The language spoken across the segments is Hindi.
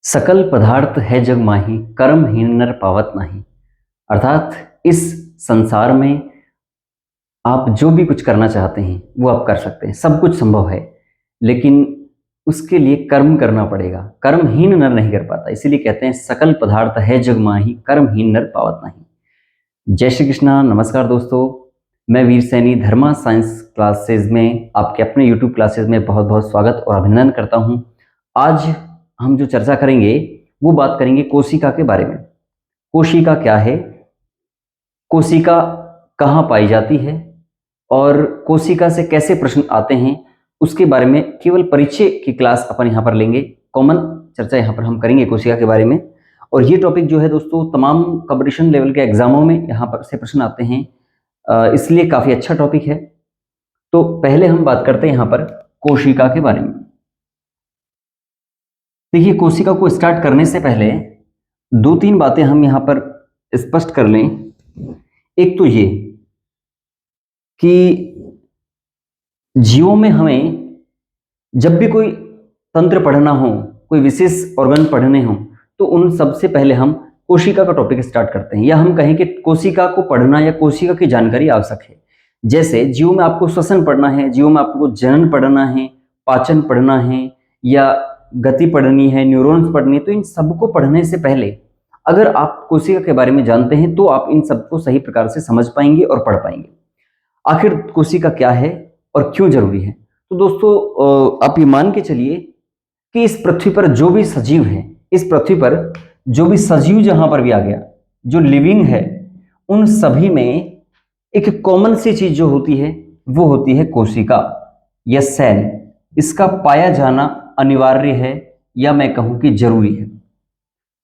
सकल पदार्थ है जग माही, कर्महीन नर पावत नाही। अर्थात इस संसार में आप जो भी कुछ करना चाहते हैं वो आप कर सकते हैं, सब कुछ संभव है, लेकिन उसके लिए कर्म करना पड़ेगा। कर्महीन नर नहीं कर पाता, इसीलिए कहते हैं सकल पदार्थ है जग माही, कर्महीन नर पावत नहीं। जय श्री कृष्णा। नमस्कार दोस्तों, मैं वीर सैनी धर्मा साइंस क्लासेज में आपके अपने यूट्यूब क्लासेज में बहुत बहुत स्वागत और अभिनंदन करता हूं। आज हम जो चर्चा करेंगे वो बात करेंगे कोशिका के बारे में। कोशिका क्या है, कोशिका कहाँ पाई जाती है और कोशिका से कैसे प्रश्न आते हैं, उसके बारे में केवल परिचय की क्लास अपन यहाँ पर लेंगे। कॉमन चर्चा यहाँ पर हम करेंगे कोशिका के बारे में। और ये टॉपिक जो है दोस्तों, तमाम कंपटीशन लेवल के एग्जामों में यहाँ पर से प्रश्न आते हैं, इसलिए काफ़ी अच्छा टॉपिक है। तो पहले हम बात करते हैं यहाँ पर कोशिका के बारे में। देखिए, कोशिका को स्टार्ट करने से पहले दो तीन बातें हम यहाँ पर स्पष्ट कर लें। एक तो ये कि जीवों में हमें जब भी कोई तंत्र पढ़ना हो, कोई विशेष ऑर्गन पढ़ने हो, तो उन सबसे पहले हम कोशिका का टॉपिक स्टार्ट करते हैं, या हम कहें कि कोशिका को पढ़ना या कोशिका की जानकारी आवश्यक है। जैसे जीवों में आपको श्वसन पढ़ना है, जीवों में आपको जनन पढ़ना है, पाचन पढ़ना है, या गति पढ़नी है, न्यूरॉन्स पढ़नी है, तो इन सबको पढ़ने से पहले अगर आप कोशिका के बारे में जानते हैं तो आप इन सबको सही प्रकार से समझ पाएंगे और पढ़ पाएंगे। आखिर कोशिका क्या है और क्यों जरूरी है? तो दोस्तों, आप ये मान के चलिए कि इस पृथ्वी पर जो भी सजीव है, इस पृथ्वी पर जो भी सजीव जहां पर भी आ गया, जो लिविंग है, उन सभी में एक कॉमन सी चीज जो होती है वो होती है कोशिका या सेल। इसका पाया जाना अनिवार्य है, या मैं कहूं कि जरूरी है।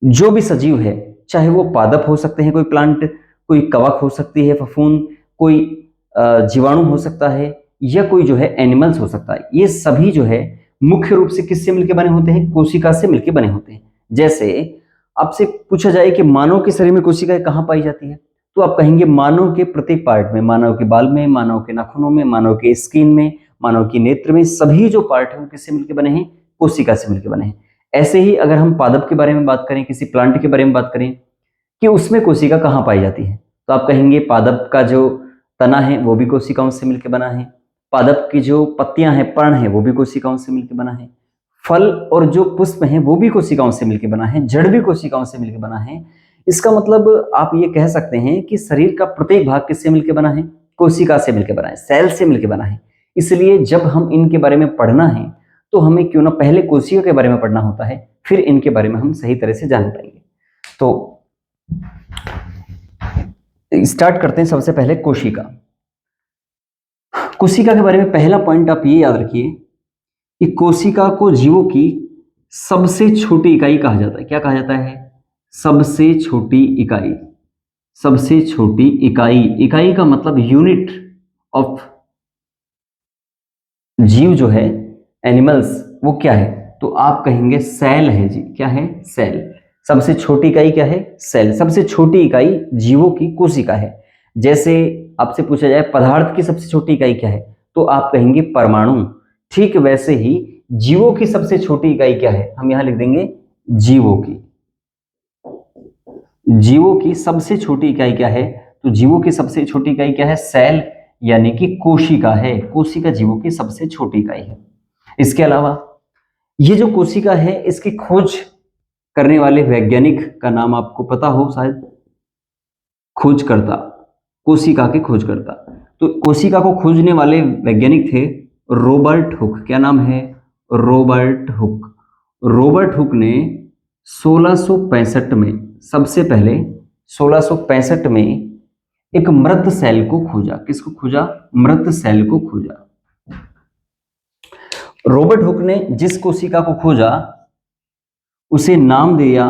जो भी सजीव है, चाहे वो पादप हो सकते हैं, कोई प्लांट, कोई कवक हो सकती है, फफूंद, कोई जीवाणु हो सकता है, या कोई जो है एनिमल्स हो सकता है, ये सभी जो है मुख्य रूप से किससे मिलकर बने होते हैं? कोशिका से मिलकर बने होते हैं। जैसे आपसे पूछा जाए कि मानव के शरीर में कोशिकाएं कहाँ पाई जाती है, तो आप कहेंगे मानव के प्रत्येक पार्ट में, मानव के बाल में, मानव के नाखूनों में, मानव के स्किन में, मानव की नेत्र में, सभी जो पार्ट है वो किससे मिलकर बने हैं? कोशिका से मिलकर बने हैं। ऐसे ही अगर हम पादप के बारे में बात करें, किसी प्लांट के बारे में बात करें कि उसमें कोशिका कहाँ पाई जाती है, तो आप कहेंगे पादप का जो तना है वो भी कोशिकाओं से मिलकर बना है, पादप की जो पत्तियां हैं, पर्ण है, वो भी कोशिकाओं से मिलकर बना है, फल और जो पुष्प हैं वो भी कोशिकाओं से मिलकर बना है, जड़ भी कोशिकाओं से मिलकर बना है। इसका मतलब आप ये कह सकते हैं कि शरीर का प्रत्येक भाग किससे मिलकर बना है? कोशिका से मिलकर बना है, सेल से मिलकर बना है। इसलिए जब हम इनके बारे में पढ़ना है तो हमें क्यों ना पहले कोशिका के बारे में पढ़ना होता है, फिर इनके बारे में हम सही तरह से जान पाएंगे। तो स्टार्ट करते हैं सबसे पहले कोशिका। कोशिका के बारे में पहला पॉइंट आप ये याद रखिए कि कोशिका को जीवों की सबसे छोटी इकाई कहा जाता है। क्या कहा जाता है? सबसे छोटी इकाई। सबसे छोटी इकाई, इकाई का मतलब यूनिट ऑफ जीव जो है, एनिमल्स, वो क्या है? तो आप कहेंगे सेल है जी। क्या है? सेल। सबसे छोटी इकाई क्या है? सेल। सबसे छोटी इकाई जीवों की कोशिका है। जैसे आपसे पूछा जाए पदार्थ की सबसे छोटी इकाई क्या है, तो आप कहेंगे परमाणु। ठीक वैसे ही जीवों की सबसे छोटी इकाई क्या है? हम यहां लिख देंगे जीवों की। जीवों की सबसे छोटी इकाई क्या है? तो जीवों की सबसे छोटी इकाई क्या है? सेल, यानी कि कोशिका है। कोशिका जीवों की सबसे छोटी इकाई है। इसके अलावा ये जो कोशिका है, इसकी खोज करने वाले वैज्ञानिक का नाम आपको पता हो शायद, खोजकर्ता, कोशिका के खोजकर्ता। तो कोशिका को खोजने वाले वैज्ञानिक थे रॉबर्ट हुक। क्या नाम है? Robert Hooke. रॉबर्ट हुक ने 1665 में, सबसे पहले 1665 में एक मृत सेल को खोजा। किसको खोजा? मृत सेल को खोजा। रॉबर्ट हुक ने जिस कोशिका को खोजा उसे नाम दिया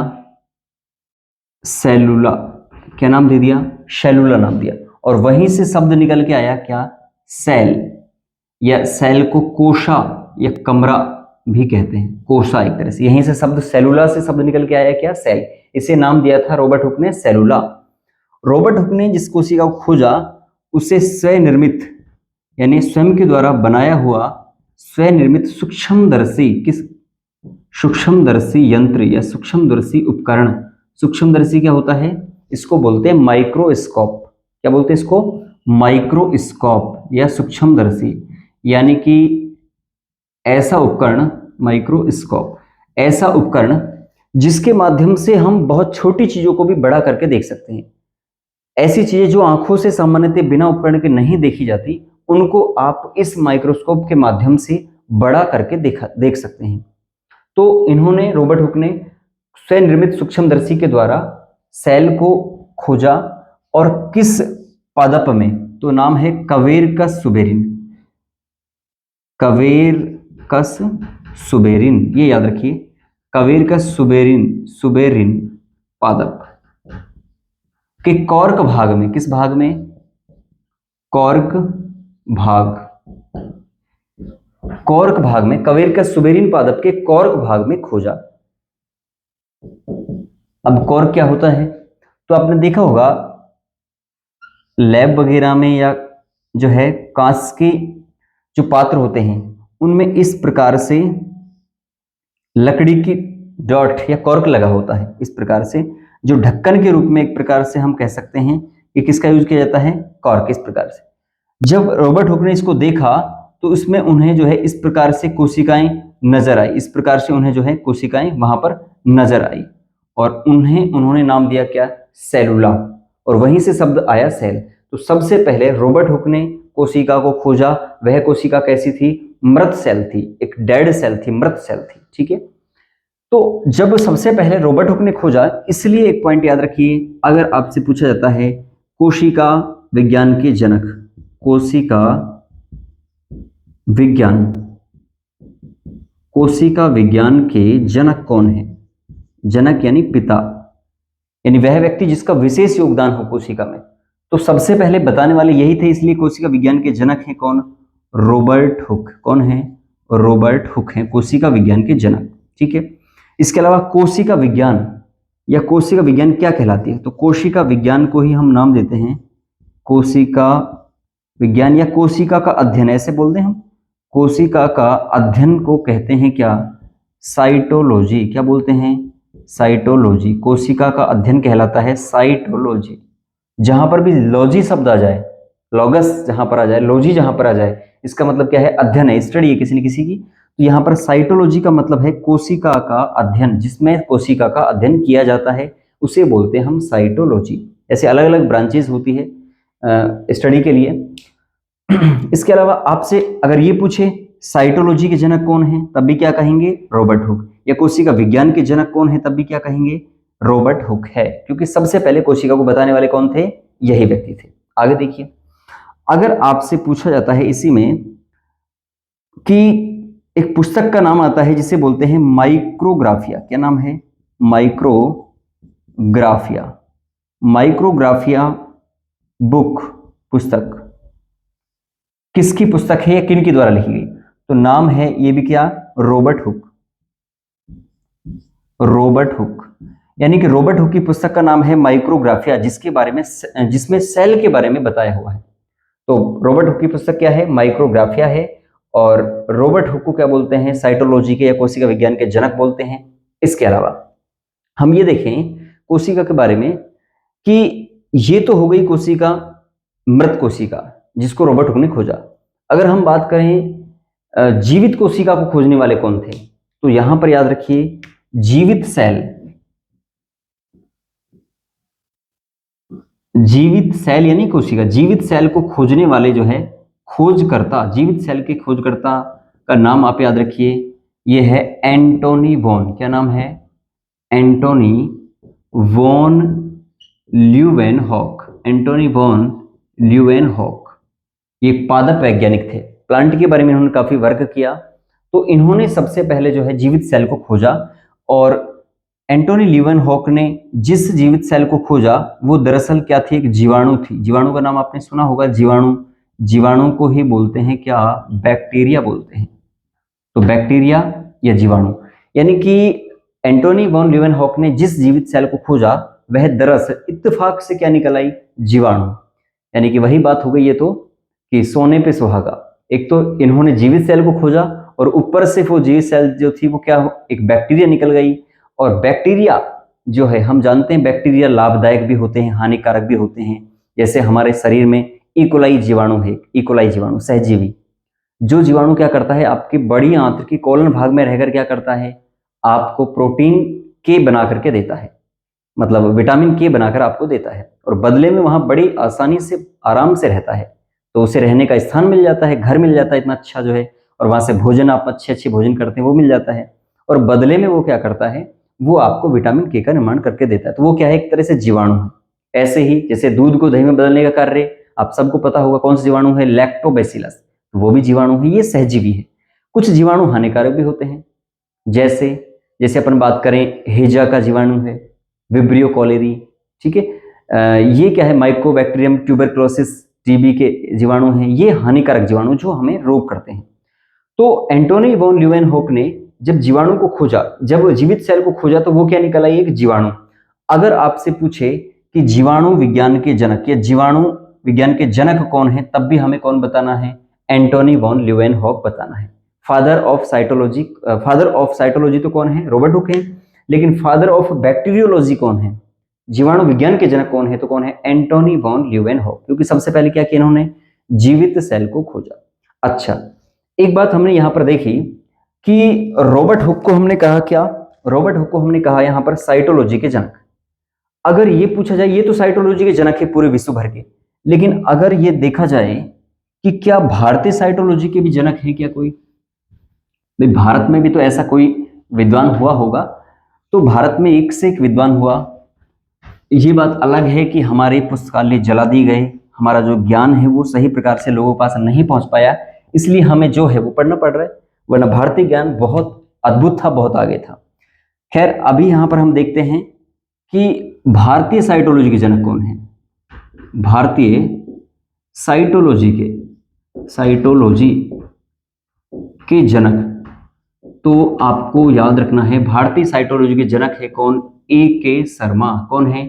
सेलुला। क्या नाम दे दिया? सेलुला नाम दिया। और वहीं से शब्द निकल के आया क्या? सेल, या सेल को कोशा या कमरा भी कहते हैं, कोशा एक तरह से। यहीं से शब्द सेलुला से शब्द निकल के आया क्या? सेल। इसे नाम दिया था रॉबर्ट हुक ने सेलुला। रॉबर्ट हुक ने जिस कोशिका को खोजा उसे स्वनिर्मित, यानी स्वयं के द्वारा बनाया हुआ स्वनिर्मित सूक्ष्मदर्शी, किस सूक्ष्मदर्शी यंत्र या सूक्ष्मदर्शी उपकरण। सूक्ष्मदर्शी क्या होता है? इसको बोलते हैं माइक्रोस्कोप। क्या बोलते हैं इसको? माइक्रोस्कोप या सूक्ष्मदर्शी, यानी कि ऐसा उपकरण, माइक्रोस्कोप ऐसा उपकरण जिसके माध्यम से हम बहुत छोटी चीजों को भी बड़ा करके देख सकते हैं। ऐसी चीजें जो आंखों से सामान्यतः बिना उपकरण के नहीं देखी जाती, उनको आप इस माइक्रोस्कोप के माध्यम से बड़ा करके देख सकते हैं। तो इन्होंने, रॉबर्ट हुक ने स्वनिर्मित सूक्ष्मदर्शी के द्वारा सेल को खोजा, और किस पादप में? तो नाम है क्वेरकस सुबेरिन। क्वेरकस सुबेरिन, ये याद रखिए, क्वेरकस सुबेरिन पादप के कॉर्क भाग में। किस भाग में? कॉर्क भाग। कॉर्क भाग में, क्वेरकस सुबेरिन पादप के कॉर्क भाग में खोजा। अब कॉर्क क्या होता है? तो आपने देखा होगा लैब वगैरह में, या जो है कांच के जो पात्र होते हैं उनमें इस प्रकार से लकड़ी की डॉट या कॉर्क लगा होता है। इस प्रकार से जो ढक्कन के रूप में एक प्रकार से हम कह सकते हैं कि किसका यूज किया जाता है? कॉर्क। इस प्रकार से जब रॉबर्ट हुक ने इसको देखा तो उसमें उन्हें जो है इस प्रकार से कोशिकाएं नजर आई। इस प्रकार से उन्हें जो है कोशिकाएं वहां पर नजर आई, और उन्होंने नाम दिया क्या? सेलुला, और वहीं से शब्द आया सेल। तो सबसे पहले रॉबर्ट हुक ने कोशिका को खोजा। वह कोशिका कैसी थी? मृत सेल थी, एक डेड सेल थी, मृत सेल थी। ठीक है। तो जब सबसे पहले रॉबर्ट हुक ने खोजा, इसलिए एक पॉइंट याद रखिए, अगर आपसे पूछा जाता है कोशिका विज्ञान के जनक, कोशिका विज्ञान, कोशिका विज्ञान के जनक कौन है? जनक यानी पिता, यानी वह व्यक्ति जिसका विशेष योगदान हो कोशिका में, तो सबसे पहले बताने वाले यही थे। इसलिए कोशिका विज्ञान के जनक हैं कौन? Robert Hooke. कौन है? रॉबर्ट हुक हैं कोशिका विज्ञान के जनक। ठीक है। इसके अलावा कोशिका विज्ञान या कोशिका विज्ञान क्या कहलाती है? तो कोशिका विज्ञान को ही हम नाम देते हैं कोशिका विज्ञान, या कोशिका का अध्ययन, ऐसे बोलते हैं हम। कोशिका का अध्ययन को कहते हैं क्या? साइटोलॉजी। क्या बोलते हैं? साइटोलॉजी। कोशिका का अध्ययन कहलाता है साइटोलॉजी। जहां पर भी लॉजी शब्द आ जाए, लॉगस जहां पर आ जाए, लॉजी जहां पर आ जाए, इसका मतलब क्या है? अध्ययन है, स्टडी है किसी न किसी की। तो यहाँ पर साइटोलॉजी का मतलब है कोशिका का अध्ययन, जिसमें कोशिका का अध्ययन किया जाता है, उसे बोलते हैं हम साइटोलॉजी। ऐसे अलग अलग ब्रांचेस होती है स्टडी के लिए। इसके अलावा आपसे अगर ये पूछे साइटोलॉजी के जनक कौन है, तब भी क्या कहेंगे? Robert Hooke. या कोशिका विज्ञान के जनक कौन है, तब भी क्या कहेंगे? रॉबर्ट हुक है, क्योंकि सबसे पहले कोशिका को बताने वाले कौन थे? यही व्यक्ति थे। आगे देखिए, अगर आपसे पूछा जाता है इसी में कि एक पुस्तक का नाम आता है जिसे बोलते हैं माइक्रोग्राफिया। क्या नाम है? माइक्रोग्राफिया। माइक्रोग्राफिया बुक, पुस्तक किसकी पुस्तक है या किन के द्वारा लिखी गई? तो नाम है ये भी क्या? Robert Hooke. रॉबर्ट हुक, यानी कि रॉबर्ट हुक की पुस्तक का नाम है माइक्रोग्राफिया, जिसके बारे में, जिसमें सेल के बारे में बताया हुआ है। तो रॉबर्ट हुक की पुस्तक क्या है? माइक्रोग्राफिया है। और रॉबर्ट हुक को क्या बोलते हैं? साइटोलॉजी के या कोशिका विज्ञान के जनक बोलते हैं। इसके अलावा हम ये देखें कोशिका के बारे में कि ये तो हो गई कोशिका, मृत कोशिका, जिसको रॉबर्ट हुक ने खोजा। अगर हम बात करें जीवित कोशिका को खोजने वाले कौन थे, तो यहां पर याद रखिए जीवित सेल, जीवित सेल यानी कोशिका, जीवित सेल को खोजने वाले जो है खोजकर्ता, जीवित सेल के खोजकर्ता का नाम आप याद रखिए, यह है एंटोनी वॉन। क्या नाम है? Antony von Leeuwenhoek. Antony von Leeuwenhoek ये पादप वैज्ञानिक थे। प्लांट के बारे में इन्होंने काफी वर्क किया। तो इन्होंने सबसे पहले जो है जीवित सेल को खोजा, और एंटोनी ल्यूवेनहॉक ने जिस जीवित सेल को खोजा वो दरअसल क्या थी? एक जीवाणु थी। जीवाणु का नाम आपने सुना होगा, जीवाणु। जीवाणु को ही बोलते हैं क्या? बैक्टीरिया बोलते हैं। तो बैक्टीरिया या जीवाणु, यानी कि एंटोनी वॉन ल्यूवेनहॉक ने जिस जीवित सेल को खोजा वह दरअसल इत्तेफाक से क्या निकल आई? जीवाणु। यानी कि वही बात हो गई ये तो कि सोने पे सुहागा। एक तो इन्होंने जीवित सेल को खोजा और ऊपर से वो जीवित सेल जो थी वो क्या एक बैक्टीरिया निकल गई। और बैक्टीरिया जो है हम जानते हैं बैक्टीरिया लाभदायक भी होते हैं, हानिकारक भी होते हैं। जैसे हमारे शरीर में इकोलाई जीवाणु है, इकोलाई जीवाणु सहजीवी, जो जीवाणु क्या करता है आपकी बड़ी आंत्र की कोलन भाग में रहकर क्या करता है, आपको प्रोटीन के बना करके देता है, मतलब विटामिन के बनाकर आपको देता है, और बदले में वहां बड़ी आसानी से आराम से रहता है। तो उसे रहने का स्थान मिल जाता है, घर मिल जाता है इतना अच्छा जो है, और वहां से भोजन आप अच्छे अच्छे भोजन करते हैं वो मिल जाता है, और बदले में वो क्या करता है, वो आपको विटामिन के का निर्माण करके देता है। तो वो क्या है, एक तरह से जीवाणु है। ऐसे ही जैसे दूध को दही में बदलने का कार्य आप सबको पता होगा कौन सा जीवाणु है, लैक्टोबैसिलस, वो भी जीवाणु है, ये सहजीवी है। कुछ जीवाणु हानिकारक भी होते हैं, जैसे जैसे अपन बात करें हेजा का जीवाणु है, विब्रियो कॉलेरी, ठीक है, ये क्या है, माइकोबैक्टीरियम ट्यूबरक्लोसिस, टीबी के जीवाणु हैं, ये हानिकारक जीवाणु जो हमें रोग करते हैं। तो एंटोनी वॉन ल्यूवेनहॉक ने जब जीवाणु को खोजा, जब जीवित सेल को खोजा, तो वो क्या निकला, एक जीवाणु। अगर आपसे पूछे कि जीवाणु विज्ञान के जनक या जीवाणु विज्ञान के जनक कौन है, तब भी हमें कौन बताना है, एंटोनी वॉन ल्यूवेनहॉक बताना है। फादर ऑफ साइटोलॉजी तो कौन है, रॉबर्ट हुक है, लेकिन फादर ऑफ बैक्टीरियोलॉजी कौन है, जीवाणु विज्ञान के जनक कौन है, तो कौन है, एंटोनी वॉन ल्यूवेनहॉक, क्योंकि सबसे पहले क्या किया इन्होंने, जीवित सेल को खोजा। अच्छा, एक बात हमने यहां पर देखी कि रॉबर्ट हुक को हमने कहा क्या, रॉबर्ट हुक को हमने कहा यहां पर साइटोलॉजी के जनक। अगर ये पूछा जाए, ये तो साइटोलॉजी के जनक है पूरे विश्व भर के, लेकिन अगर ये देखा जाए कि क्या भारतीय साइटोलॉजी के भी जनक है क्या कोई, भाई भारत में भी तो ऐसा कोई विद्वान हुआ होगा, तो भारत में एक से एक विद्वान हुआ। ये बात अलग है कि हमारे पुस्तकालय जला दी गए, हमारा जो ज्ञान है वो सही प्रकार से लोगों के पास नहीं पहुंच पाया, इसलिए हमें जो है वो पढ़ना पड़ रहा है, वरना भारतीय ज्ञान बहुत अद्भुत था, बहुत आगे था। खैर अभी यहां पर हम देखते हैं कि भारतीय साइटोलॉजी के जनक कौन है, भारतीय साइटोलॉजी के जनक, तो आपको याद रखना है भारतीय साइटोलॉजी के जनक है कौन, ए के शर्मा। कौन है,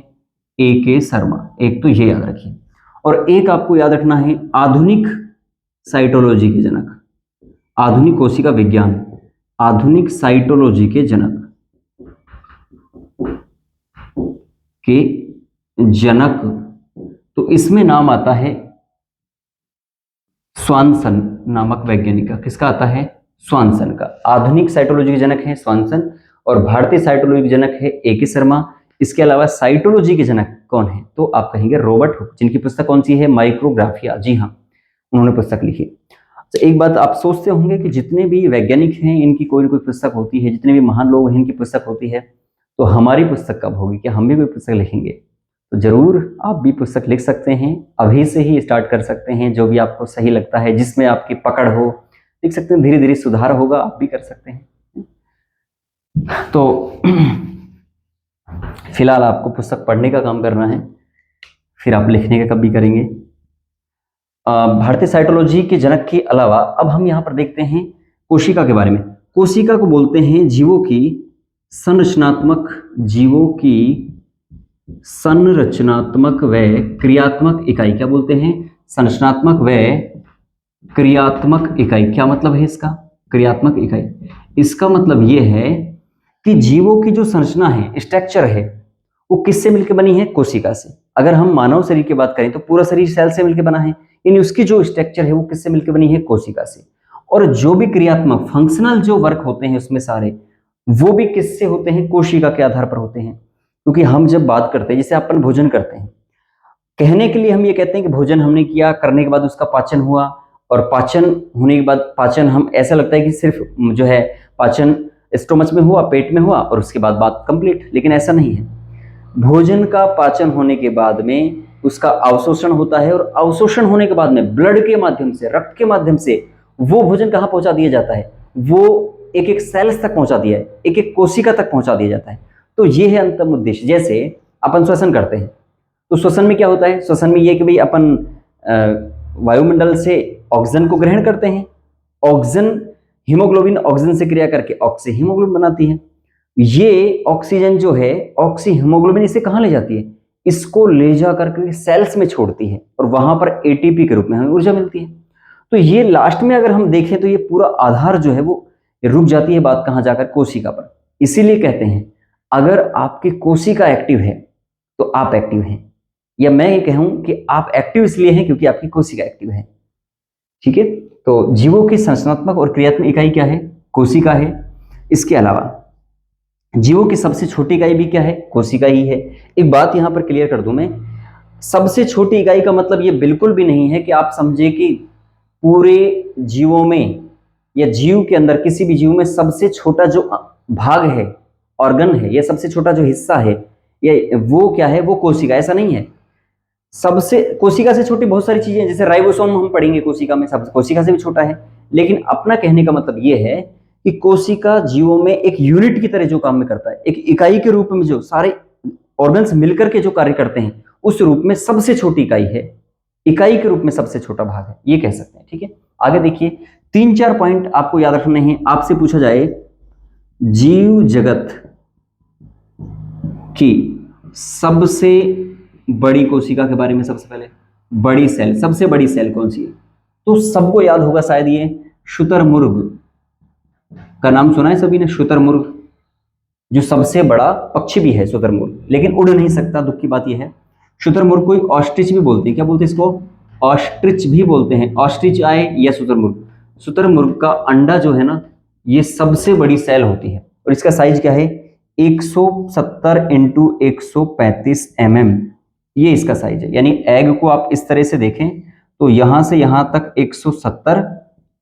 ए के शर्मा, एक तो ये याद रखिए। और एक आपको याद रखना है आधुनिक साइटोलॉजी के जनक, आधुनिक कोशिका विज्ञान, आधुनिक साइटोलॉजी के जनक तो इसमें नाम आता है स्वानसन नामक वैज्ञानिक का। किसका आता है, स्वानसन का। आधुनिक साइटोलॉजी के जनक है स्वानसन, और भारतीय साइटोलॉजी के जनक है ए के शर्मा। इसके अलावा साइटोलॉजी के जनक कौन है, तो आप कहेंगे रॉबर्ट हुक, जिनकी पुस्तक कौन सी है, माइक्रोग्राफिया। जी हाँ, उन्होंने पुस्तक लिखी। तो एक बात आप सोचते होंगे कि जितने भी वैज्ञानिक हैं इनकी कोई ना कोई पुस्तक होती है, जितने भी महान लोग हैं इनकी पुस्तक होती है, तो हमारी पुस्तक कब होगी, क्या हम भी कोई पुस्तक लिखेंगे? तो जरूर आप भी पुस्तक लिख सकते हैं, अभी से ही स्टार्ट कर सकते हैं, जो भी आपको सही लगता है, जिसमें आपकी पकड़ हो, लिख सकते हैं। धीरे धीरे सुधार होगा, आप भी कर सकते हैं। तो फिलहाल आपको पुस्तक पढ़ने का काम करना है, फिर आप लिखने का कब भी करेंगे। भारतीय साइटोलॉजी के जनक के अलावा अब हम यहाँ पर देखते हैं कोशिका के बारे में। कोशिका को बोलते हैं जीवों की संरचनात्मक व क्रियात्मक इकाई। क्या बोलते हैं, संरचनात्मक व क्रियात्मक इकाई। क्या मतलब है इसका, क्रियात्मक इकाई? इसका मतलब यह है कि जीवों की जो संरचना है, स्ट्रक्चर है, वो किससे मिलकर बनी है, कोशिका से। अगर हम मानव शरीर की बात करें तो पूरा शरीर सेल से मिलकर बना है, यानी उसकी जो स्ट्रक्चर है वो किससे मिलकर बनी है, कोशिका से। और जो भी क्रियात्मक फंक्शनल जो वर्क होते हैं उसमें सारे, वो भी किससे होते हैं, कोशिका के आधार पर होते हैं। क्योंकि हम जब बात करते हैं, जैसे अपन भोजन करते हैं, कहने के लिए हम ये कहते हैं कि भोजन हमने किया, करने के बाद उसका पाचन हुआ, और पाचन होने के बाद पाचन हम ऐसा लगता है कि सिर्फ जो है पाचन स्टोमच में हुआ, पेट में हुआ, और उसके बाद बात कंप्लीट। लेकिन ऐसा नहीं है। भोजन का पाचन होने के बाद में उसका अवशोषण होता है, और अवशोषण होने के बाद में ब्लड के माध्यम से, रक्त के माध्यम से वो भोजन कहाँ पहुंचा दिया जाता है, वो एक एक सेल्स तक पहुंचा दिया है, एक एक कोशिका तक पहुंचा दिया जाता है। तो ये है अंतिम उद्देश्य। जैसे अपन श्वसन करते हैं, तो श्वसन में क्या होता है, श्वसन में ये कि भाई अपन वायुमंडल से ऑक्सीजन को ग्रहण करते हैं, ऑक्सीजन हीमोग्लोबिन ऑक्सीजन से क्रिया करके ऑक्सी हीमोग्लोबिन बनाती है। ये ऑक्सीजन जो है, ऑक्सी हीमोग्लोबिन इसे कहाँ ले जाती है, इसको ले जा करके सेल्स में छोड़ती है, और वहां पर एटीपी के रूप में हमें ऊर्जा मिलती है। तो ये लास्ट में अगर हम देखें तो ये पूरा आधार जो है वो रुक जाती है बात कहाँ जाकर, कोशिका पर। इसीलिए कहते हैं अगर आपकी कोशिका एक्टिव है तो आप एक्टिव हैं, या मैं ये कहूं कि आप एक्टिव इसलिए हैं क्योंकि आपकी कोशिका एक्टिव है। ठीक है, तो जीवों की संरचनात्मक और क्रियात्मक इकाई क्या है? कोशिका है। इसके अलावा जीवों की सबसे छोटी इकाई भी क्या है? कोशिका ही है। एक बात यहां पर क्लियर कर दूं मैं, सबसे छोटी इकाई का मतलब ये बिल्कुल भी नहीं है कि आप समझे कि पूरे जीवों में या जीव के अंदर किसी भी जीव में सबसे छोटा जो भाग है, ऑर्गन है, या सबसे छोटा जो हिस्सा है, या वो क्या है? वो कोशिका। ऐसा नहीं है। सबसे कोशिका से छोटी बहुत सारी चीजें, जैसे राइबोसोम हम पढ़ेंगे कोशिका में, सब कोशिका से भी छोटा है। लेकिन अपना कहने का मतलब ये है कि कोशिका जीवों में एक यूनिट की तरह जो काम में करता है, एक इकाई के रूप में जो सारे ऑर्गन्स मिलकर के जो कार्य करते हैं, उस रूप में सबसे छोटी इकाई है, इकाई के रूप में सबसे छोटा भाग है, ये कह सकते हैं। ठीक है, आगे देखिए, 3-4 पॉइंट आपको याद रखने हैं। आपसे पूछा जाए जीव जगत की सबसे बड़ी कोशिका के बारे में, सबसे पहले बड़ी सेल, सबसे बड़ी सेल कौन सी है? तो सबको याद होगा शायद ये शुतुरमुर्ग का नाम सुना है सभी ने, शुतुरमुर्ग, जो सबसे बड़ा पक्षी भी है शुतुरमुर्ग, लेकिन उड़ नहीं सकता। दुख की बात यह है, शुतुरमुर्ग को ऑस्ट्रिच भी बोलते हैं। क्या बोलते हैं इसको? ऑस्ट्रिच भी बोलते हैं। ऑस्ट्रिच आए या शुतुरमुर्ग, शुतुरमुर्ग का अंडा जो है ना, ये सबसे बड़ी सेल होती है, और इसका साइज क्या है? 170 इंटू 135 mm, ये इसका साइज है। यानी एग को आप इस तरह से देखें तो यहां से यहां तक 170,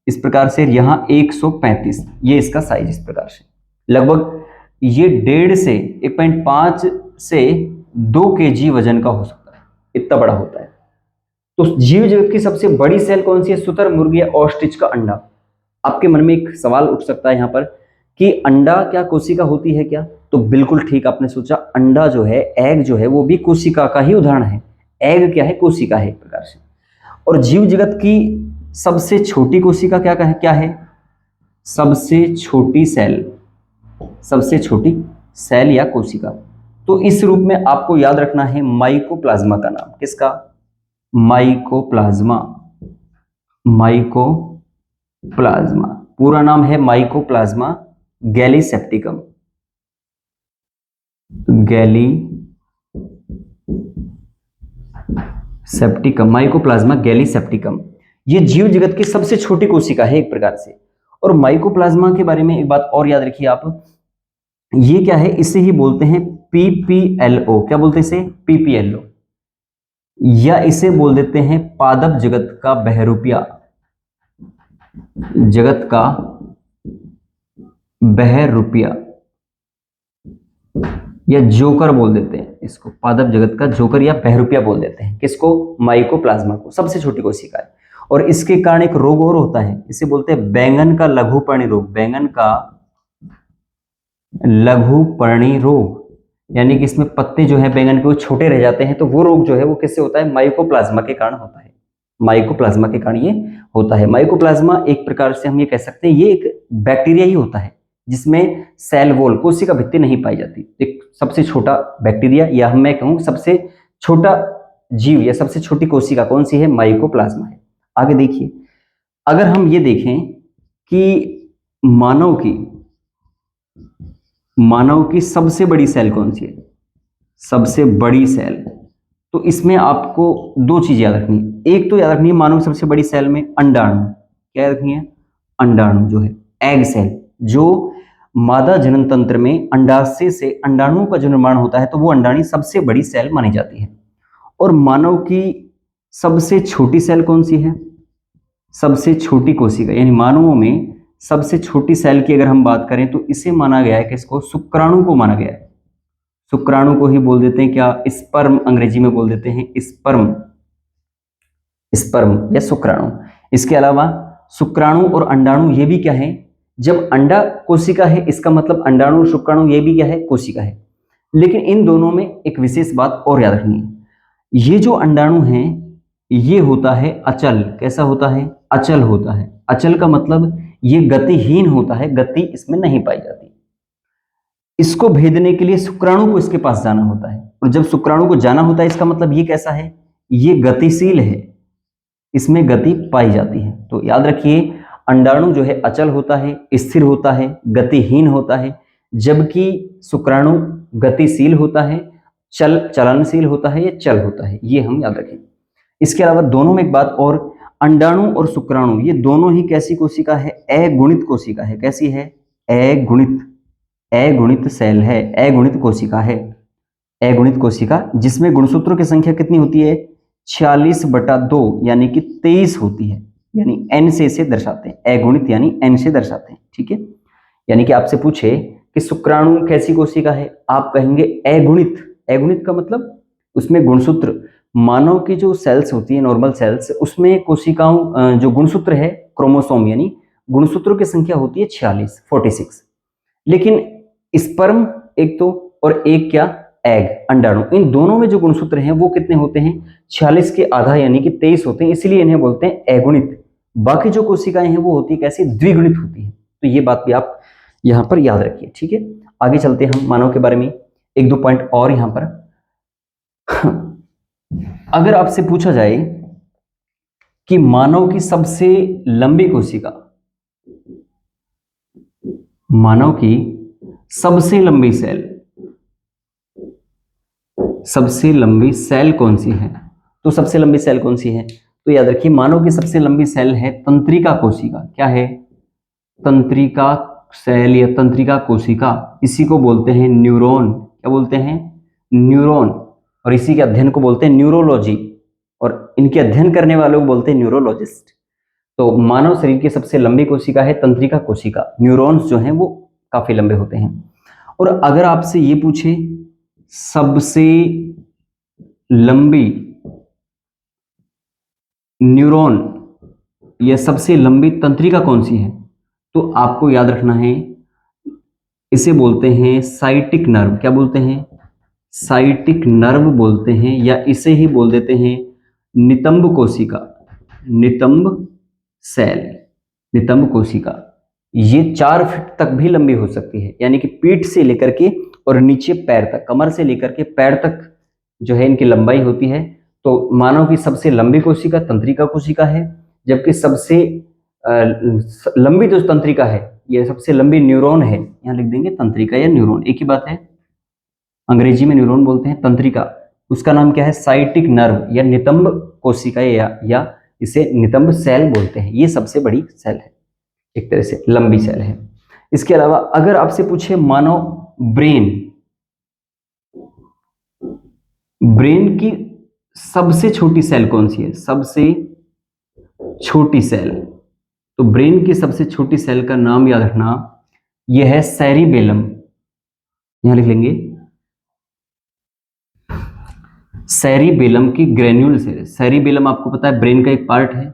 इस प्रकार से यहां 135, ये इसका साइज इस प्रकार से। लगभग ये 1.5 से 1.5 से 2 kg वजन का हो सकता है, इतना बड़ा होता है। तो जीव जगत की सबसे बड़ी सेल कौन सी है? शुतुरमुर्ग या ऑस्ट्रिच का अंडा। आपके मन में एक सवाल उठ सकता है यहाँ पर कि अंडा क्या कोशिका होती है क्या? तो बिल्कुल ठीक आपने सोचा, अंडा जो है, एग जो है, वो भी कोशिका का ही उदाहरण है। एग क्या है? कोशिका है एक प्रकार से। और जीव जगत की सबसे छोटी कोशिका क्या है? सबसे छोटी सेल, सबसे छोटी सेल या कोशिका। तो इस रूप में आपको याद रखना है माइकोप्लाज्मा का नाम। किसका? माइकोप्लाज्मा। माइकोप्लाज्मा पूरा नाम है mycoplasma gallisepticum. Gallisepticum, mycoplasma gallisepticum, ये जीव जगत की सबसे छोटी कोशिका है एक प्रकार से। और माइकोप्लाज्मा के बारे में एक बात और याद रखिए आप, ये क्या है? इसे ही बोलते हैं पीपीएलओ। क्या बोलते हैं इसे? पीपीएलओ, या इसे बोल देते हैं पादप जगत का बहरूपिया, जगत का बहरूपिया, या जोकर बोल देते हैं इसको, पादप जगत का जोकर या बहरूपिया बोल देते हैं। किसको? माइकोप्लाज्मा को, सबसे छोटी कोशिका है। और इसके कारण एक रोग और होता है, इसे बोलते हैं बैंगन का लघुपर्णी रोग। बैंगन का लघुपर्णी रोग, यानी कि इसमें पत्ते जो है बैंगन के वो छोटे रह जाते हैं। तो वो रोग जो है वो किससे होता है? माइकोप्लाज्मा के कारण होता है। माइकोप्लाज्मा के कारण ये होता है। माइकोप्लाज्मा एक प्रकार से हम ये कह सकते हैं, ये एक बैक्टीरिया ही होता है जिसमें सेल वॉल, कोशिका भित्ति नहीं पाई जाती। एक सबसे छोटा बैक्टीरिया, या मैं कहूँ सबसे छोटा जीव या सबसे छोटी कोशिका कौन सी है? माइकोप्लाज्मा है। आगे देखिए, अगर हम ये देखें कि मानव की सबसे बड़ी सेल कौन सी है? सबसे बड़ी सेल, तो इसमें आपको 2 चीज याद रखनी है। एक तो याद रखनी है मानव की सबसे बड़ी सेल में अंडाणु। क्या याद रखनी है? अंडाणु जो है, एग सेल, जो मादा जनन तंत्र में अंडाशय से अंडाणुओं का जो निर्माण होता है, तो वो अंडाणी सबसे बड़ी सेल मानी जाती है। और मानव की सबसे छोटी सेल कौन सी है? सबसे छोटी कोशिका, यानी मानवों में सबसे छोटी सेल की अगर हम बात करें तो इसे माना गया है, किसको? शुक्राणु को माना गया है। शुक्राणु को ही बोल देते हैं क्या? स्पर्म, अंग्रेजी में बोल देते हैं स्पर्म, स्पर्म या शुक्राणु। इसके अलावा शुक्राणु और अंडाणु ये भी क्या है? जब अंडा कोशिका है, इसका मतलब अंडाणु और शुक्राणु ये भी क्या है? कोशिका है। लेकिन इन दोनों में एक विशेष बात और याद रखनी है, ये जो अंडाणु है ये होता है अचल। कैसा होता है? अचल होता है। अचल का मतलब ये गतिहीन होता है, गति इसमें नहीं पाई जाती। इसको भेदने के लिए शुक्राणु को इसके पास जाना होता है, और जब शुक्राणु को जाना होता है इसका मतलब ये कैसा है? ये गतिशील है, इसमें गति पाई जाती है। तो याद रखिए, अंडाणु जो है अचल होता है, स्थिर होता है, गतिहीन होता है, जबकि शुक्राणु गतिशील होता है, चलनशील होता है या चल होता है। ये हम याद रखें। इसके अलावा दोनों में एक बात और, अंडाणु और शुक्राणु ये दोनों ही कैसी कोशिका है? अगुणित कोशिका है। कैसी है? अगुणित, अगुणित सेल है, अगुणित कोशिका है, अगुणित कोशिका, जिसमें गुणसूत्रों की संख्या कितनी होती है? 46/2 यानी कि 23 होती है। यानी n से इसे दर्शाते हैं, अगुणित यानी n से दर्शाते हैं। ठीक है, यानी कि आपसे पूछे कि शुक्राणु कैसी कोशिका है, आप कहेंगे अगुणित। अगुणित का मतलब उसमें गुणसूत्र, मानव की जो सेल्स होती है, नॉर्मल सेल्स, उसमें कोशिकाओं जो गुणसूत्र है, क्रोमोसोम यानी गुणसूत्रों की संख्या होती है 46, लेकिन स्पर्म एक तो, और एक क्या? एग, अंडाणु। इन दोनों में जो गुणसूत्र हैं वो कितने होते हैं? 46 के आधा यानी कि 23 होते हैं, इसलिए इन्हें बोलते हैं अगुणित। बाकी जो कोशिकाएं हैं वो होती है कैसी? द्विगुणित होती है। तो ये बात भी आप यहाँ पर याद रखिए। ठीक है, आगे चलते हैं हम मानव के बारे में, एक दो पॉइंट और यहाँ पर। अगर आपसे पूछा जाए कि मानव की सबसे लंबी कोशिका, मानव की सबसे लंबी सेल, सबसे लंबी सेल कौन सी है? तो सबसे लंबी सेल कौन सी है? तो याद रखिए, मानव की सबसे लंबी सेल है तंत्रिका कोशिका। क्या है? तंत्रिका सेल या तंत्रिका कोशिका। इसी को बोलते हैं न्यूरॉन। क्या बोलते हैं? न्यूरॉन। और इसी के अध्ययन को बोलते हैं न्यूरोलॉजी, और इनके अध्ययन करने वालों को बोलते हैं न्यूरोलॉजिस्ट। तो मानव शरीर की सबसे लंबी कोशिका है तंत्रिका कोशिका। न्यूरॉन्स जो हैं वो काफी लंबे होते हैं। और अगर आपसे ये पूछे सबसे लंबी न्यूरॉन या सबसे लंबी तंत्रिका कौन सी है, तो आपको याद रखना है, इसे बोलते हैं साइटिक नर्व। क्या बोलते हैं? साइटिक नर्व बोलते हैं, या इसे ही बोल देते हैं नितंब कोशिका, नितंब सेल, नितंब कोशिका। ये 4 फीट तक भी लंबी हो सकती है, यानी कि पीठ से लेकर के और नीचे पैर तक, कमर से लेकर के पैर तक जो है इनकी लंबाई होती है। तो मानव की सबसे लंबी कोशिका तंत्रिका कोशिका है, जबकि सबसे लंबी जो तंत्रिका है, ये सबसे लंबी न्यूरॉन है। यहाँ लिख देंगे तंत्रिका या न्यूरॉन, एक ही बात है। अंग्रेजी में न्यूरॉन बोलते हैं, तंत्रिका उसका नाम क्या है? साइटिक नर्व या नितंब कोशिका, या इसे नितंब सेल बोलते हैं। ये सबसे बड़ी सेल है, एक तरह से लंबी सेल है। इसके अलावा अगर आपसे पूछे मानव ब्रेन, ब्रेन की सबसे छोटी सेल कौन सी है? सबसे छोटी सेल, तो ब्रेन की सबसे छोटी सेल का नाम याद रखना, यह है सेरिबेलम। यहां लिख लेंगे सेरिबेलम की ग्रेन्यूल सेल। सेरिबेलम आपको पता है ब्रेन का एक पार्ट है,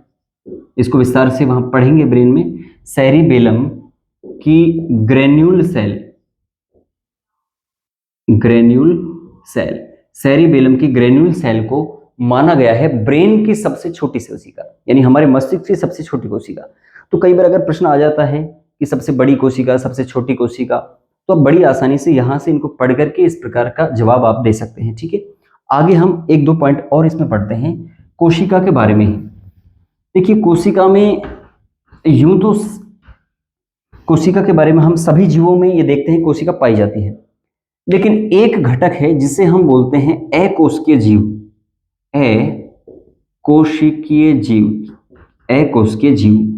इसको विस्तार से वहां पढ़ेंगे ब्रेन में। सेरिबेलम की granule cell, granule cell, cerebellum की ग्रेन्यूल सेल को माना गया है ब्रेन की सबसे छोटी कोशिका, यानी हमारे मस्तिष्क की सबसे छोटी कोशिका। तो कई बार अगर प्रश्न आ जाता है कि सबसे बड़ी कोशिका, सबसे छोटी कोशिका, तो आप बड़ी आसानी से यहां से इनको पढ़ करके इस प्रकार का जवाब आप दे सकते हैं। ठीक है, आगे हम एक दो पॉइंट और इसमें पढ़ते हैं कोशिका के बारे में ही। देखिए, कोशिका में यूं तो कोशिका के बारे में हम सभी जीवों में ये देखते हैं कोशिका पाई जाती है, लेकिन एक घटक है जिसे हम बोलते हैं अकोशिकीय जीव। अकोशिकीय जीव, अकोशिकीय जीव।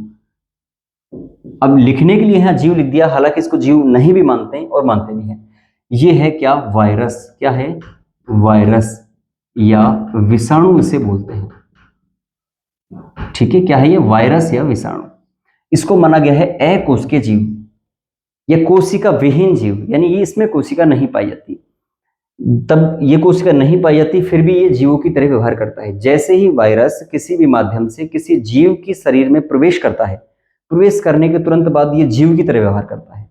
अब लिखने के लिए यहां जीव लिख दिया, हालांकि इसको जीव नहीं भी मानते हैं और मानते भी हैं। ये है क्या? वायरस। क्या है? वायरस या विषाणु इसे बोलते हैं। ठीक है, क्या है ये? वायरस या विषाणु। इसको माना गया है अकोशिकीय जीव या कोशिका विहीन जीव, यानी ये इसमें कोशिका नहीं पाई जाती। तब ये कोशिका नहीं पाई जाती, फिर भी ये जीवों की तरह व्यवहार करता है। जैसे ही वायरस किसी भी माध्यम से किसी जीव की शरीर में प्रवेश करता है, प्रवेश करने के तुरंत बाद ये जीव की तरह व्यवहार करता है,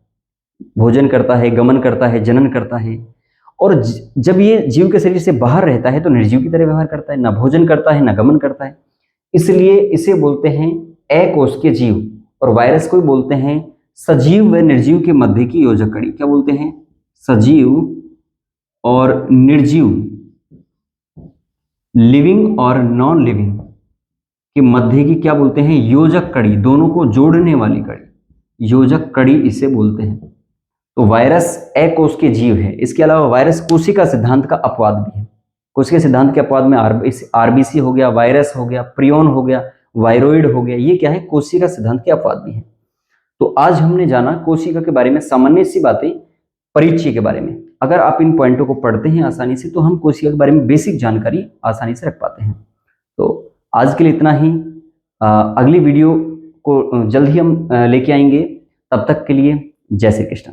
भोजन करता है, गमन करता है, जनन करता है। और जब ये जीव के शरीर से बाहर रहता है तो निर्जीव की तरह व्यवहार करता है, ना भोजन करता है, ना गमन करता है। इसलिए इसे बोलते हैं अकोशिकीय जीव। और वायरस को बोलते हैं सजीव व निर्जीव के मध्य की योजक कड़ी। क्या बोलते हैं? सजीव और निर्जीव, लिविंग और नॉन लिविंग कि मध्य की क्या बोलते हैं, योजक कड़ी, दोनों को जोड़ने वाली कड़ी, योजक कड़ी इसे बोलते हैं। तो वायरस अकोशिकीय जीव है। इसके अलावा वायरस कोशिका सिद्धांत का अपवाद भी है। कोशिका सिद्धांत के अपवाद में आरबीसी हो गया, वायरस हो गया, प्रियोन हो गया, वायरोइड हो गया, ये क्या है, कोशिका सिद्धांत के अपवाद भी है। तो आज हमने जाना कोशिका के बारे में सामान्य सी बातें, परिचय के बारे में। अगर आप इन पॉइंटों को पढ़ते हैं आसानी से तो हम कोशिका के बारे में बेसिक जानकारी आसानी से रख पाते हैं। तो आज के लिए इतना ही। अगली वीडियो को जल्द ही हम लेके आएंगे। तब तक के लिए जय श्री कृष्ण।